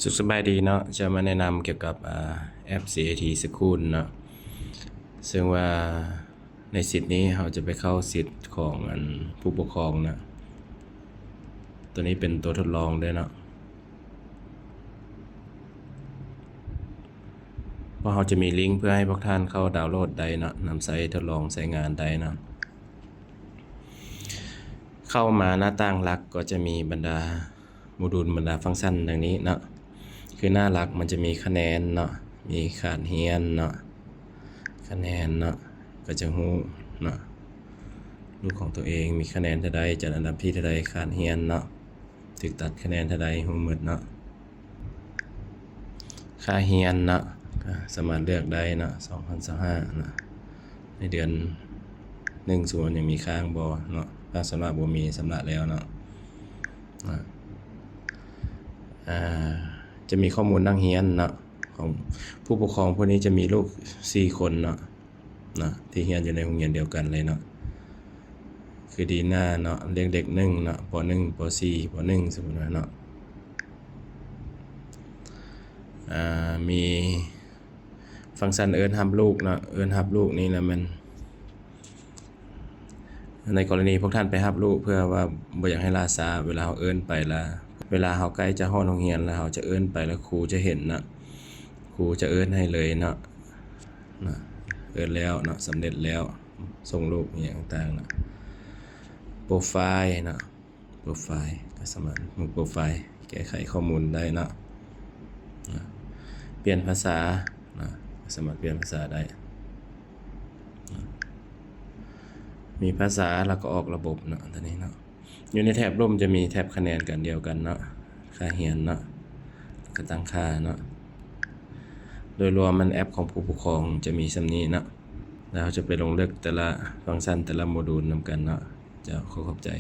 สุขสบายดีเนาะจะมาแนะนำเกี่ยวกับแอป CAT School เนาะซึ่งว่าในสิทธิ์นี้เราจะไปเข้าสิทธิ์ของผู้ปกครองนะตัวนี้เป็นตัวทดลองด้วยเนาะเพราะเราจะมีลิงก์เพื่อให้พวกท่านเข้าดาวน์โหลดได้เนาะนำใช้ทดลองใช้งานได้เนาะเข้ามาหน้าต่างหลักก็จะมีบรรดาโมดูลบรรดาฟังก์ชันดังนี้เนาะคือหน้าหลักมันจะมีคะแนนเนาะมีขาดเรียนเนาะคะแนนเนาะก็จะรู้เนาะลูกของตัวเองมีคะแนนเท่าใดจัดอันดับที่เท่าใดขาดเรียนเนาะถูกตัดคะแนนเท่าใดรู้หมดเนาะค่าเรียนเนาะก็สามารถเลือกได้เนาะ2025เนาะในเดือน10ยังมีค้างบ่เนาะถ้าสำหรับบ่มีสำหรับแล้วเนาะจะมีข้อมูลนักเรียนเนาะของผู้ปกครองพวกนี้จะมีลูก4คนเนาะที่เรียนอยู่ในโรงเรียนเดียวกันเลยเนาะคือดีหน้าเนาะเลี้ยงเด็ก1เนาะป.1 ป.4 ป.1 สมมุติว่าเนาะมีฟังก์ชันเอิ้นรับลูกเนาะเอิ้นรับลูกนี่แหละมันในกรณีพวกท่านไปรับลูกเพื่อว่าบ่อยากให้ล่าช้าเวลาเราเอิ้นไปละเวลาเราใกล้จะฮอดโรงเรียนแล้วเราจะเอิ้นไปแล้วครูจะเห็นเนาะครูจะเอิ้นให้เลยเนาะเอิ้นแล้วเนาะสำเร็จแล้วส่งลูกอย่างต่างๆเนาะโปรไฟล์เนาะโปรไฟล์ก็สามารถโปรไฟล์แก้ไขข้อมูลได้เนาะเปลี่ยนภาษานะสามารถเปลี่ยนภาษาได้มีภาษาแล้วก็ออกระบบเนาะตอนนี้เนาะอยู่ในแถบร่มจะมีแถบคะแนนกันเดียวกันเนาะค่าเรียนเนาะก็ตั้งค่าเนาะโดยรวมมันแอปของผู้ปกครองจะมีส่ำนี้เนาะแล้วจะไปลงเลือกแต่ละฟังก์ชันแต่ละโมดูลนำกันเนาะจะขอบใจ